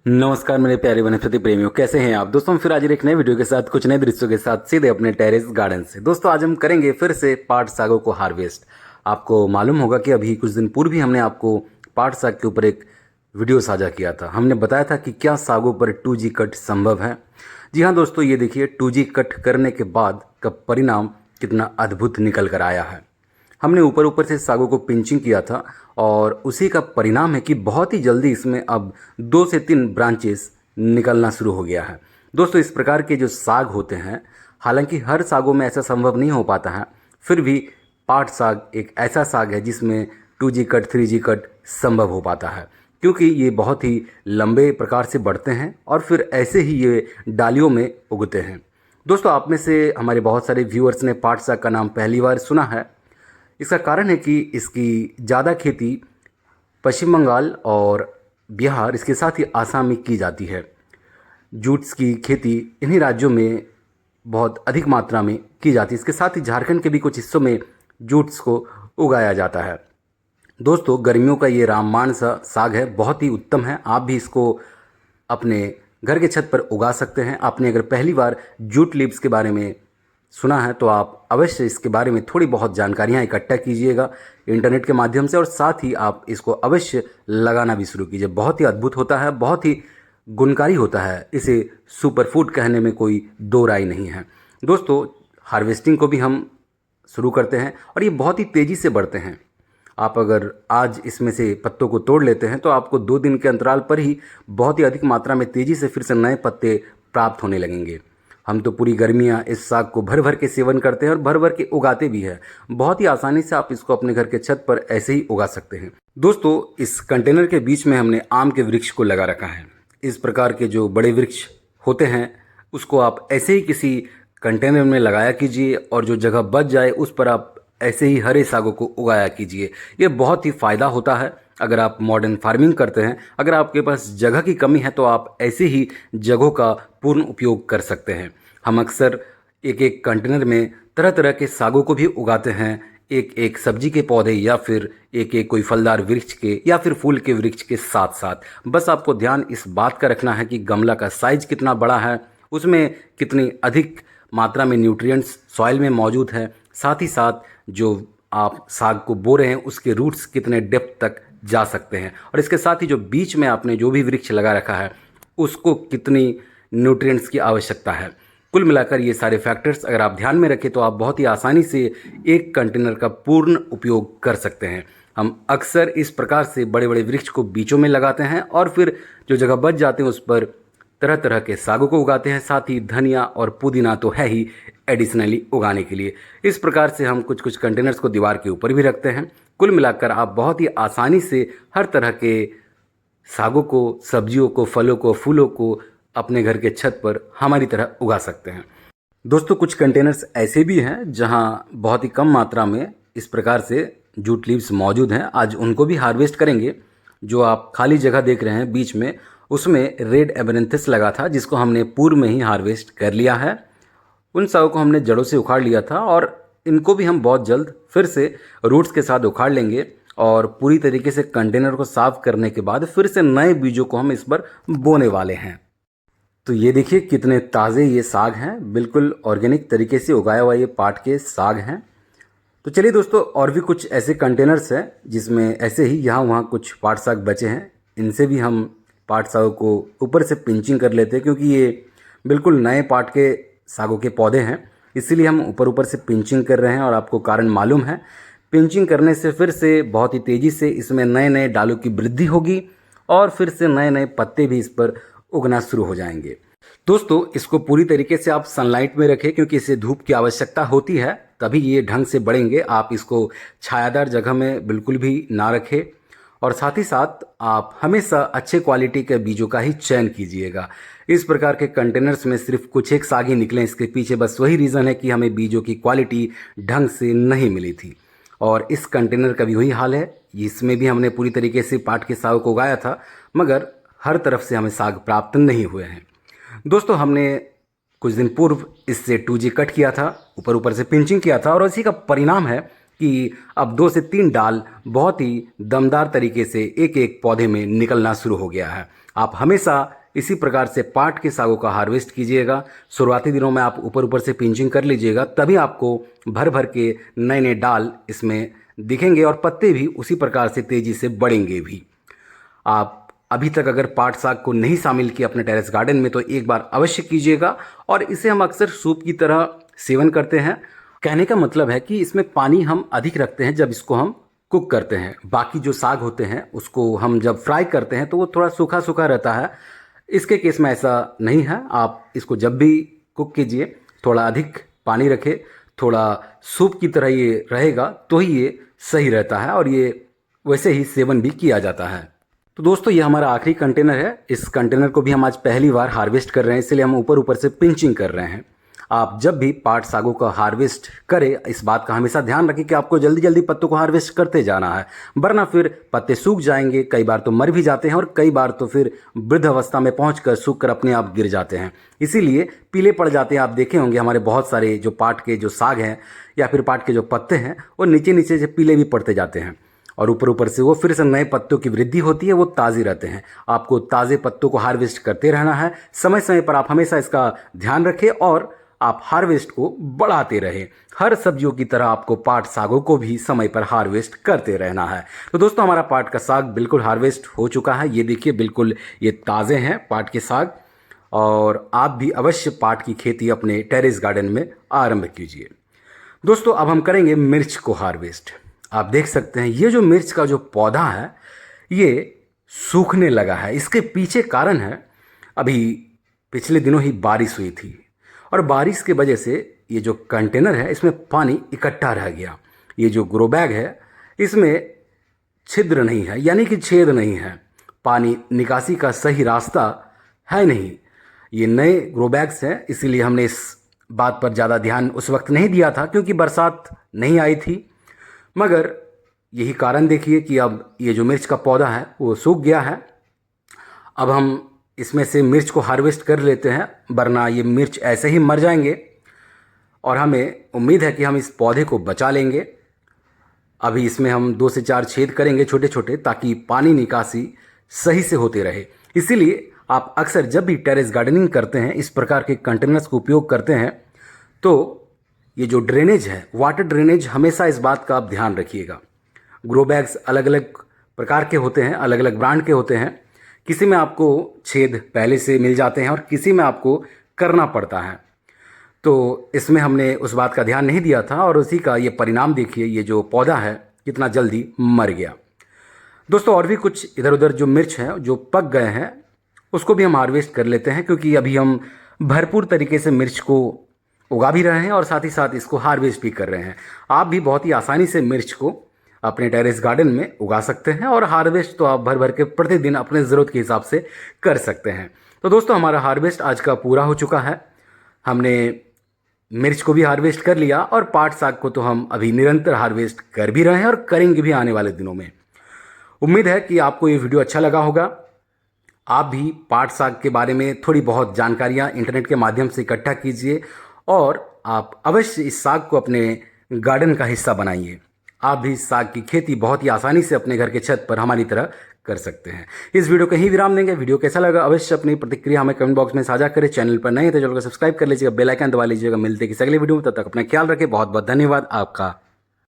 नमस्कार मेरे प्यारे वनस्पति प्रेमियों, कैसे हैं आप दोस्तों। फिर आज एक नए वीडियो के साथ कुछ नए दृश्यों के साथ सीधे अपने टेरेस गार्डन से। दोस्तों आज हम करेंगे फिर से पाट सागों को हार्वेस्ट। आपको मालूम होगा कि अभी कुछ दिन पूर्व ही हमने आपको पाट साग के ऊपर एक वीडियो साझा किया था। हमने बताया था कि क्या सागों पर 2G कट संभव है। जी हाँ दोस्तों, ये देखिए 2G कट करने के बाद का परिणाम कितना अद्भुत निकल कर आया है। हमने ऊपर ऊपर से सागों को पिंचिंग किया था और उसी का परिणाम है कि बहुत ही जल्दी इसमें अब 2 से 3 ब्रांचेस निकलना शुरू हो गया है। दोस्तों इस प्रकार के जो साग होते हैं, हालांकि हर सागों में ऐसा संभव नहीं हो पाता है, फिर भी पाट साग एक ऐसा साग है जिसमें 2G कट 3G कट संभव हो पाता है, क्योंकि ये बहुत ही लंबे प्रकार से बढ़ते हैं और फिर ऐसे ही ये डालियों में उगते हैं। दोस्तों आप में से हमारे बहुत सारे व्यूअर्स ने पाट साग का नाम पहली बार सुना है। इसका कारण है कि इसकी ज़्यादा खेती पश्चिम बंगाल और बिहार, इसके साथ ही आसाम में की जाती है। जूट्स की खेती इन्हीं राज्यों में बहुत अधिक मात्रा में की जाती है। इसके साथ ही झारखंड के भी कुछ हिस्सों में जूट्स को उगाया जाता है। दोस्तों गर्मियों का ये रामबाण सा साग है, बहुत ही उत्तम है। आप भी इसको अपने घर के छत पर उगा सकते हैं। आपने अगर पहली बार जूट लीव्स के बारे में सुना है तो आप अवश्य इसके बारे में थोड़ी बहुत जानकारियाँ इकट्ठा कीजिएगा इंटरनेट के माध्यम से, और साथ ही आप इसको अवश्य लगाना भी शुरू कीजिए। बहुत ही अद्भुत होता है, बहुत ही गुणकारी होता है। इसे सुपर फूड कहने में कोई दो राय नहीं है। दोस्तों हार्वेस्टिंग को भी हम शुरू करते हैं और ये बहुत ही तेज़ी से बढ़ते हैं। आप अगर आज इसमें से पत्तों को तोड़ लेते हैं तो आपको 2 दिन के अंतराल पर ही बहुत ही अधिक मात्रा में तेज़ी से फिर से नए पत्ते प्राप्त होने लगेंगे। हम तो पूरी गर्मियाँ इस साग को भर भर के सेवन करते हैं और भर भर के उगाते भी हैं। बहुत ही आसानी से आप इसको अपने घर के छत पर ऐसे ही उगा सकते हैं। दोस्तों इस कंटेनर के बीच में हमने आम के वृक्ष को लगा रखा है। इस प्रकार के जो बड़े वृक्ष होते हैं उसको आप ऐसे ही किसी कंटेनर में लगाया कीजिए और जो जगह बच जाए उस पर आप ऐसे ही हरे सागों को उगाया कीजिए। ये बहुत ही फ़ायदा होता है अगर आप मॉडर्न फार्मिंग करते हैं। अगर आपके पास जगह की कमी है तो आप ऐसे ही जगहों का पूर्ण उपयोग कर सकते हैं। हम अक्सर एक एक कंटेनर में तरह तरह के सागों को भी उगाते हैं, एक एक सब्जी के पौधे या फिर एक एक कोई फलदार वृक्ष के या फिर फूल के वृक्ष के साथ साथ। बस आपको ध्यान इस बात का रखना है कि गमला का साइज कितना बड़ा है, उसमें कितनी अधिक मात्रा में न्यूट्रिएंट्स सॉइल में मौजूद है, साथ ही साथ जो आप साग को बो रहे हैं उसके रूट्स कितने डेप्थ तक जा सकते हैं, और इसके साथ ही जो बीच में आपने जो भी वृक्ष लगा रखा है उसको कितनी न्यूट्रिएंट्स की आवश्यकता है। कुल मिलाकर ये सारे फैक्टर्स अगर आप ध्यान में रखें तो आप बहुत ही आसानी से एक कंटेनर का पूर्ण उपयोग कर सकते हैं। हम अक्सर इस प्रकार से बड़े बड़े वृक्ष को बीचों में लगाते हैं और फिर जो जगह बच जाते हैं उस पर तरह तरह के सागों को उगाते हैं। साथ ही धनिया और पुदीना तो है ही एडिशनली उगाने के लिए। इस प्रकार से हम कुछ कुछ कंटेनर्स को दीवार के ऊपर भी रखते हैं। कुल मिलाकर आप बहुत ही आसानी से हर तरह के सागों को, सब्जियों को, फलों को, फूलों को अपने घर के छत पर हमारी तरह उगा सकते हैं। दोस्तों कुछ कंटेनर्स ऐसे भी हैं जहां बहुत ही कम मात्रा में इस प्रकार से जूट लीव्स मौजूद हैं। आज उनको भी हार्वेस्ट करेंगे। जो आप खाली जगह देख रहे हैं बीच में, उसमें रेड एमेरैंथस लगा था जिसको हमने पूर्व में ही हार्वेस्ट कर लिया है। उन सागों को हमने जड़ों से उखाड़ लिया था और इनको भी हम बहुत जल्द फिर से रूट्स के साथ उखाड़ लेंगे और पूरी तरीके से कंटेनर को साफ करने के बाद फिर से नए बीजों को हम इस पर बोने वाले हैं। तो ये देखिए कितने ताज़े ये साग हैं, बिल्कुल ऑर्गेनिक तरीके से उगाया हुआ ये पाट के साग हैं। तो चलिए दोस्तों, और भी कुछ ऐसे कंटेनर्स हैं जिसमें ऐसे ही यहाँ वहाँ कुछ पाट साग बचे हैं। इनसे भी हम पाट सागों को ऊपर से पिंचिंग कर लेते हैं, क्योंकि ये बिल्कुल नए पाट के सागों के पौधे हैं, इसीलिए हम ऊपर ऊपर से पिंचिंग कर रहे हैं। और आपको कारण मालूम है, पिंचिंग करने से फिर से बहुत ही तेज़ी से इसमें नए नए डालों की वृद्धि होगी और फिर से नए नए पत्ते भी इस पर उगना शुरू हो जाएंगे। दोस्तों इसको पूरी तरीके से आप सनलाइट में रखें, क्योंकि इसे धूप की आवश्यकता होती है, तभी ये ढंग से बढ़ेंगे। आप इसको छायादार जगह में बिल्कुल भी ना रखें और साथ ही साथ आप हमेशा अच्छे क्वालिटी के बीजों का ही चयन कीजिएगा। इस प्रकार के कंटेनर्स में सिर्फ कुछ एक साग ही निकले, इसके पीछे बस वही रीज़न है कि हमें बीजों की क्वालिटी ढंग से नहीं मिली थी। और इस कंटेनर का भी वही हाल है। इसमें भी हमने पूरी तरीके से पाट के साग को उगाया था, मगर हर तरफ से हमें साग प्राप्त नहीं हुए हैं। दोस्तों हमने कुछ दिन पूर्व इससे 2G कट किया था, ऊपर ऊपर से पिंचिंग किया था, और इसी का परिणाम है कि अब 2 से 3 डाल बहुत ही दमदार तरीके से एक एक पौधे में निकलना शुरू हो गया है। आप हमेशा इसी प्रकार से पाट के सागों का हार्वेस्ट कीजिएगा। शुरुआती दिनों में आप ऊपर ऊपर से पिंचिंग कर लीजिएगा, तभी आपको भर भर के नए नए डाल इसमें दिखेंगे और पत्ते भी उसी प्रकार से तेज़ी से बढ़ेंगे भी। आप अभी तक अगर पाट साग को नहीं शामिल किया अपने टेरेस गार्डन में तो एक बार अवश्य कीजिएगा। और इसे हम अक्सर सूप की तरह सेवन करते हैं। कहने का मतलब है कि इसमें पानी हम अधिक रखते हैं जब इसको हम कुक करते हैं। बाकी जो साग होते हैं उसको हम जब फ्राई करते हैं तो वो थोड़ा सूखा सूखा रहता है। इसके केस में ऐसा नहीं है। आप इसको जब भी कुक कीजिए थोड़ा अधिक पानी रखें, थोड़ा सूप की तरह ये रहेगा तो ही ये सही रहता है और ये वैसे ही सेवन भी किया जाता है। तो दोस्तों ये हमारा आखिरी कंटेनर है। इस कंटेनर को भी हम आज पहली बार हार्वेस्ट कर रहे हैं, इसलिए हम ऊपर ऊपर से पिंचिंग कर रहे हैं। आप जब भी पाट सागों का हार्वेस्ट करें इस बात का हमेशा ध्यान रखें कि आपको जल्दी जल्दी पत्तों को हार्वेस्ट करते जाना है, वरना फिर पत्ते सूख जाएंगे। कई बार तो मर भी जाते हैं और कई बार तो फिर वृद्ध अवस्था में पहुंचकर सूख कर अपने आप गिर जाते हैं, इसीलिए पीले पड़ जाते हैं। आप देखे होंगे हमारे बहुत सारे जो पाट के जो साग हैं या फिर पाट के जो पत्ते हैं वो नीचे नीचे से पीले भी पड़ते जाते हैं और ऊपर ऊपर से वो फिर से नए पत्तों की वृद्धि होती है, वो ताज़े रहते हैं। आपको ताज़े पत्तों को हार्वेस्ट करते रहना है। समय समय पर आप हमेशा इसका ध्यान रखें और आप हार्वेस्ट को बढ़ाते रहें। हर सब्जियों की तरह आपको पाट सागों को भी समय पर हार्वेस्ट करते रहना है। तो दोस्तों हमारा पाट का साग बिल्कुल हार्वेस्ट हो चुका है। ये देखिए बिल्कुल ये ताज़े हैं पाट के साग। और आप भी अवश्य पाट की खेती अपने टेरेस गार्डन में आरंभ कीजिए। दोस्तों अब हम करेंगे मिर्च को हार्वेस्ट। आप देख सकते हैं ये जो मिर्च का जो पौधा है ये सूखने लगा है। इसके पीछे कारण है अभी पिछले दिनों ही बारिश हुई थी और बारिश की वजह से ये जो कंटेनर है इसमें पानी इकट्ठा रह गया। ये जो ग्रो बैग है इसमें छिद्र नहीं है, यानी कि छेद नहीं है। पानी निकासी का सही रास्ता है नहीं। ये नए ग्रो बैग्स हैं, इसीलिए हमने इस बात पर ज़्यादा ध्यान उस वक्त नहीं दिया था क्योंकि बरसात नहीं आई थी। मगर यही कारण देखिए कि अब ये जो मिर्च का पौधा है वो सूख गया है। अब हम इसमें से मिर्च को हार्वेस्ट कर लेते हैं, वरना ये मिर्च ऐसे ही मर जाएंगे और हमें उम्मीद है कि हम इस पौधे को बचा लेंगे। अभी इसमें हम 2 से 4 छेद करेंगे छोटे छोटे, ताकि पानी निकासी सही से होते रहे। इसीलिए आप अक्सर जब भी टेरेस गार्डनिंग करते हैं इस प्रकार के कंटेनर्स का उपयोग करते हैं तो ये जो ड्रेनेज है, वाटर ड्रेनेज, हमेशा इस बात का आप ध्यान रखिएगा। ग्रो बैग्स अलग अलग प्रकार के होते हैं, अलग अलग ब्रांड के होते हैं। किसी में आपको छेद पहले से मिल जाते हैं और किसी में आपको करना पड़ता है। तो इसमें हमने उस बात का ध्यान नहीं दिया था और उसी का ये परिणाम देखिए, ये जो पौधा है कितना जल्दी मर गया। दोस्तों और भी कुछ इधर उधर जो मिर्च हैं जो पक गए हैं उसको भी हम हार्वेस्ट कर लेते हैं, क्योंकि अभी हम भरपूर तरीके से मिर्च को उगा भी रहे हैं और साथ ही साथ इसको हार्वेस्ट भी कर रहे हैं। आप भी बहुत ही आसानी से मिर्च को अपने टेरेस गार्डन में उगा सकते हैं और हार्वेस्ट तो आप भर भर के प्रतिदिन अपने ज़रूरत के हिसाब से कर सकते हैं। तो दोस्तों हमारा हार्वेस्ट आज का पूरा हो चुका है। हमने मिर्च को भी हार्वेस्ट कर लिया और पाट साग को तो हम अभी निरंतर हार्वेस्ट कर भी रहे हैं और करेंगे भी आने वाले दिनों में। उम्मीद है कि आपको ये वीडियो अच्छा लगा होगा। आप भी पाट साग के बारे में थोड़ी बहुत जानकारियाँ इंटरनेट के माध्यम से इकट्ठा कीजिए और आप अवश्य इस साग को अपने गार्डन का हिस्सा बनाइए। आप भी साग की खेती बहुत ही आसानी से अपने घर के छत पर हमारी तरह कर सकते हैं। इस वीडियो को यहीं विराम देंगे। वीडियो कैसा लगा अवश्य अपनी प्रतिक्रिया हमें कमेंट बॉक्स में साझा करें। चैनल पर नए हैं तो चैनल को सब्सक्राइब कर लीजिएगा, बेल आइकन दबा लीजिएगा। मिलते हैं किसी अगले वीडियो में, तब तक अपना ख्याल रखें। बहुत बहुत धन्यवाद आपका।